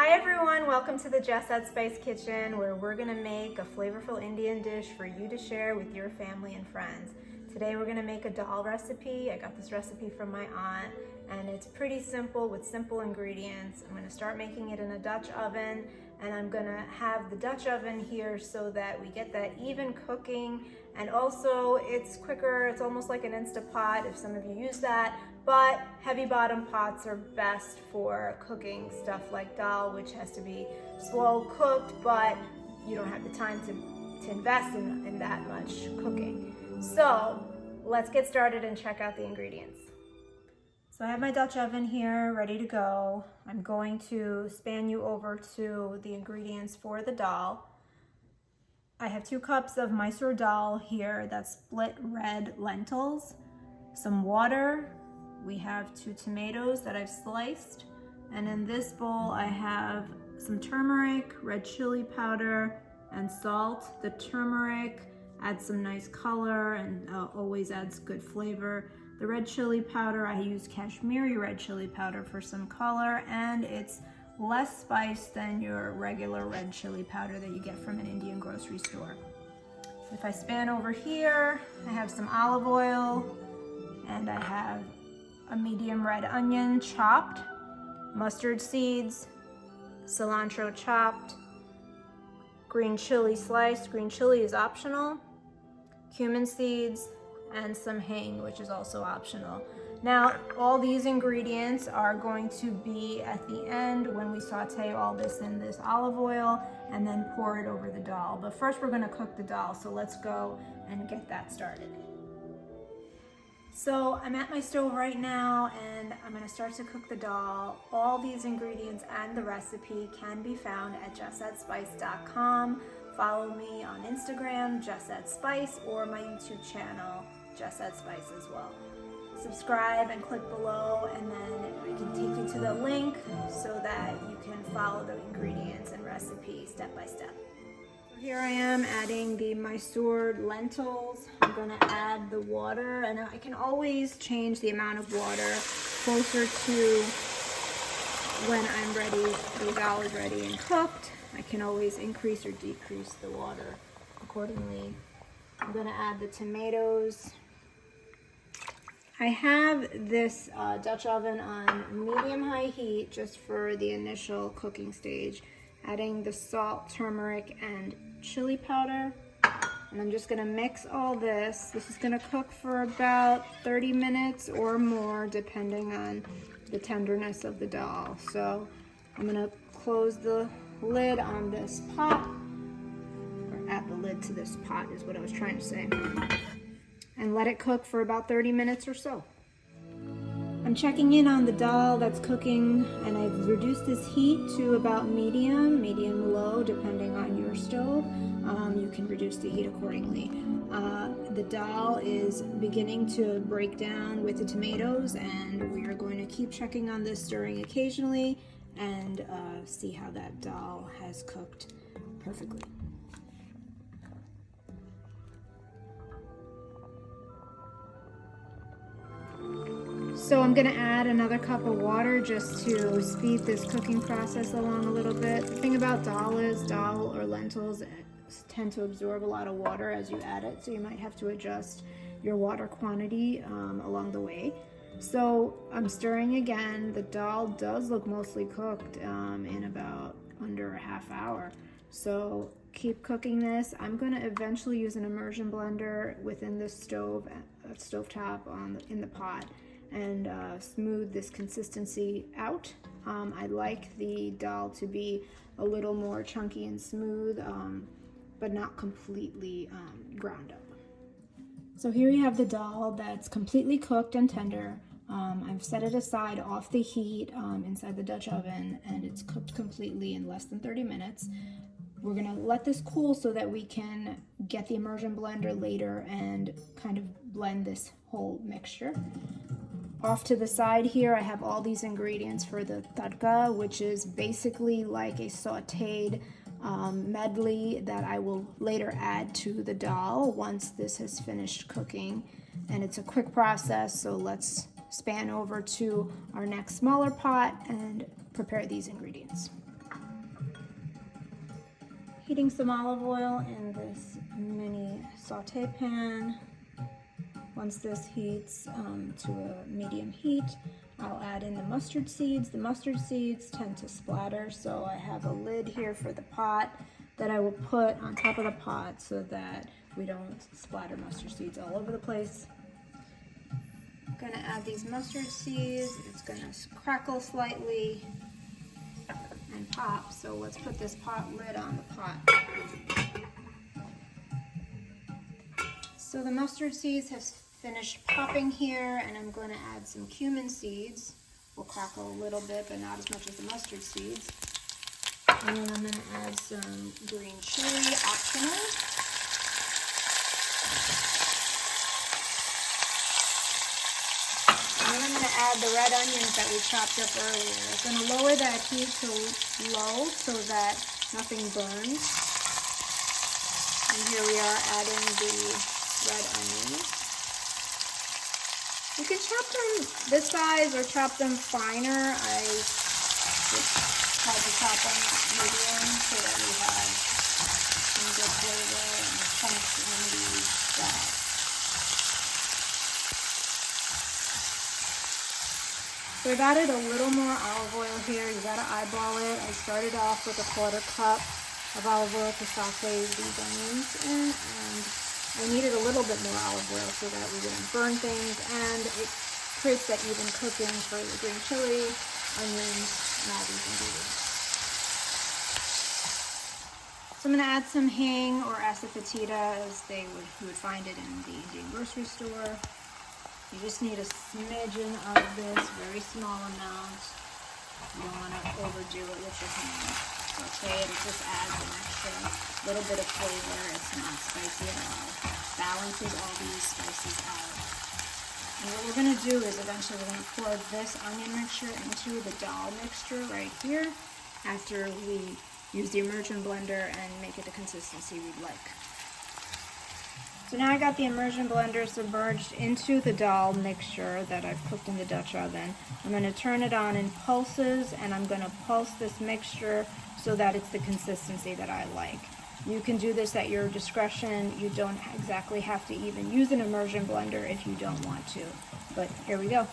Hi everyone, welcome to the Jess at Spice Kitchen, where we're gonna make a flavorful Indian dish for you to share with your family and friends. Today we're gonna make a dal recipe. I got this recipe from my aunt, and it's pretty simple with simple ingredients. I'm gonna start making it in a Dutch oven, and I'm gonna have the Dutch oven here so that we get that even cooking, and also it's quicker. It's almost like an Instapot if some of you use that, but heavy bottom pots are best for cooking stuff like dal, which has to be slow cooked, but you don't have the time to invest in that much cooking. So let's get started and check out the ingredients. So I have my Dutch oven here ready to go. I'm going to span you over to the ingredients for the dal. I have 2 cups of Mysore dal here, that's split red lentils, some water. We have 2 tomatoes that I've sliced. And in this bowl, I have some turmeric, red chili powder, and salt. The turmeric adds some nice color and always adds good flavor. The red chili powder, I use Kashmiri red chili powder for some color, and it's less spice than your regular red chili powder that you get from an Indian grocery store. If I span over here, I have some olive oil, and I have a medium red onion chopped, mustard seeds, cilantro chopped, green chili sliced. Green chili is optional, cumin seeds, and some hing, which is also optional. Now, all these ingredients are going to be at the end when we saute all this in this olive oil and then pour it over the dal. But first we're gonna cook the dal, so let's go and get that started. So I'm at my stove right now and I'm gonna start to cook the dal. All these ingredients and the recipe can be found at jessatspice.com. Follow me on Instagram, Jess at Spice, or my YouTube channel, Jess at Spice as well. Subscribe and click below, and then I can take you to the link so that you can follow the ingredients and recipe step by step. Here I am adding the Mysore lentils. I'm gonna add the water, and I can always change the amount of water closer to when I'm ready, the dal is ready and cooked. I can always increase or decrease the water accordingly. I'm gonna add the tomatoes. I have this Dutch oven on medium-high heat just for the initial cooking stage. Adding the salt, turmeric, and chili powder. And I'm just gonna mix all this. This is gonna cook for about 30 minutes or more, depending on the tenderness of the dal. So I'm gonna close the lid on this pot, or add the lid to this pot is what I was trying to say, and let it cook for about 30 minutes or so. I'm checking in on the dal that's cooking, and I've reduced this heat to about medium low, depending on your stove. You can reduce the heat accordingly. The dal is beginning to break down with the tomatoes, and we are going to keep checking on this, stirring occasionally, and see how that dal has cooked perfectly. So I'm gonna add another cup of water just to speed this cooking process along a little bit. The thing about dal is dal or lentils tend to absorb a lot of water as you add it, so you might have to adjust your water quantity along the way. So I'm stirring again. The dal does look mostly cooked in about under a half hour. So keep cooking this. I'm gonna eventually use an immersion blender within the stovetop in the pot, and smooth this consistency out. I like the dal to be a little more chunky and smooth, but not completely ground up. So here you have the dal that's completely cooked and tender. I've set it aside off the heat inside the Dutch oven, and it's cooked completely in less than 30 minutes. We're gonna let this cool so that we can get the immersion blender later and kind of blend this whole mixture. Off to the side here, I have all these ingredients for the tadka, which is basically like a sauteed medley that I will later add to the dal once this has finished cooking. And it's a quick process, so let's span over to our next smaller pot and prepare these ingredients. heating some olive oil in this mini saute pan. Once this heats to a medium heat, I'll add in the mustard seeds. The mustard seeds tend to splatter, so I have a lid here for the pot that I will put on top of the pot so that we don't splatter mustard seeds all over the place. I'm gonna add these mustard seeds. It's gonna crackle slightly and pop, so let's put this pot lid on the pot. So the mustard seeds have finished popping here, and I'm going to add some cumin seeds. We'll crackle a little bit, but not as much as the mustard seeds. And then I'm going to add some green chili, optional. And then I'm going to add the red onions that we chopped up earlier. I'm going to lower that heat to low so that nothing burns. And here we are adding the red onions. You can chop them this size or chop them finer. I just tried to chop them medium so that we have some good flavor and chunks in the dal. So I've added a little more olive oil here. You gotta eyeball it. I started off with a 1/4 cup of olive oil to saute these onions in, and I needed a little bit more olive oil so that we wouldn't burn things, and it creates that even cooking for the green chili, onions, and all these ingredients. So I'm going to add some hing or asafoetida as you would find it in the Indian grocery store. You just need a smidgen of this, very small amount. You don't want to overdo it with your hand. Okay, it just adds an extra little bit of flavor. It's not spicy at all. Balances all these spices out. And what we're going to do is eventually we're going to pour this onion mixture into the dal mixture right here after we use the immersion blender and make it the consistency we'd like. So now I got the immersion blender submerged into the dal mixture that I've cooked in the Dutch oven. I'm going to turn it on in pulses, and I'm going to pulse this mixture so that it's the consistency that I like. You can do this at your discretion. You don't exactly have to even use an immersion blender if you don't want to. But here we go.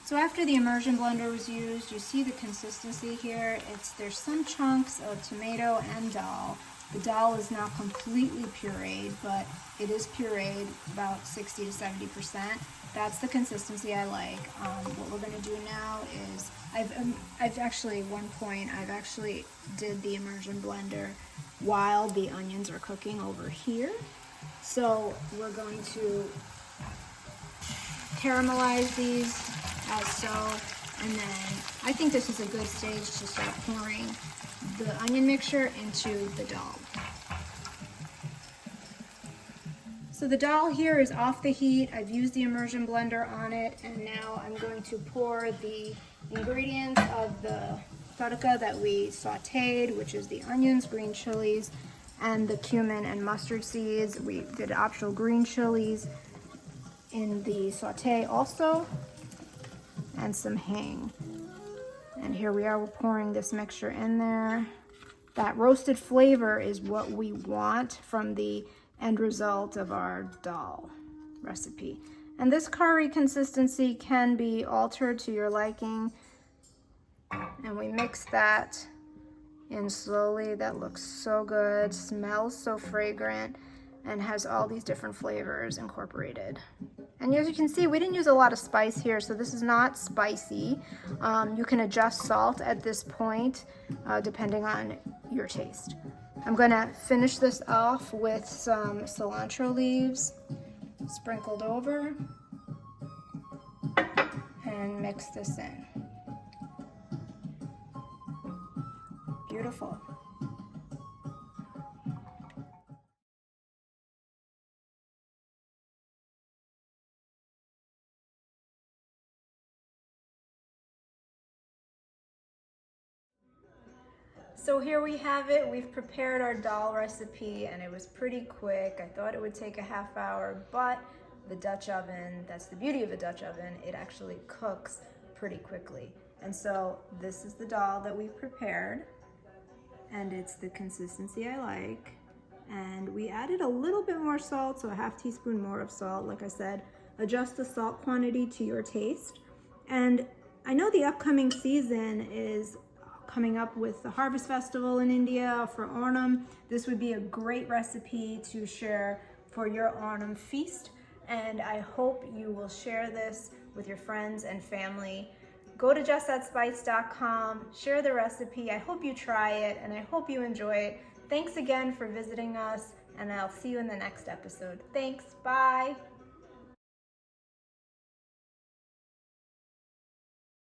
So after the immersion blender was used, you see the consistency here. There's some chunks of tomato and dal. The dal is now completely pureed, but it is pureed about 60 to 70%. That's the consistency I like. What we're gonna do now is, I've actually did the immersion blender while the onions are cooking over here. So we're going to caramelize these as so, and then I think this is a good stage to start pouring the onion mixture into the dal. So the dal here is off the heat. I've used the immersion blender on it, and now I'm going to pour the ingredients of the tadka that we sauteed, which is the onions, green chilies, and the cumin and mustard seeds. We did optional green chilies in the saute also, and some hing. And here we are, we're pouring this mixture in there. That roasted flavor is what we want from the end result of our dal recipe. And this curry consistency can be altered to your liking. And we mix that in slowly. That looks so good, smells so fragrant, and has all these different flavors incorporated. And as you can see, we didn't use a lot of spice here, so this is not spicy. You can adjust salt at this point, depending on your taste. I'm gonna finish this off with some cilantro leaves sprinkled over and mix this in. Beautiful. So here we have it. We've prepared our dal recipe and it was pretty quick. I thought it would take a half hour, but the Dutch oven, that's the beauty of a Dutch oven, it actually cooks pretty quickly. And so this is the dal that we've prepared and it's the consistency I like. And we added a little bit more salt, so a half teaspoon more of salt. Like I said, adjust the salt quantity to your taste. And I know the upcoming season is coming up with the Harvest Festival in India for Onam. This would be a great recipe to share for your Onam feast. And I hope you will share this with your friends and family. Go to justthatspice.com, share the recipe. I hope you try it and I hope you enjoy it. Thanks again for visiting us and I'll see you in the next episode. Thanks, bye.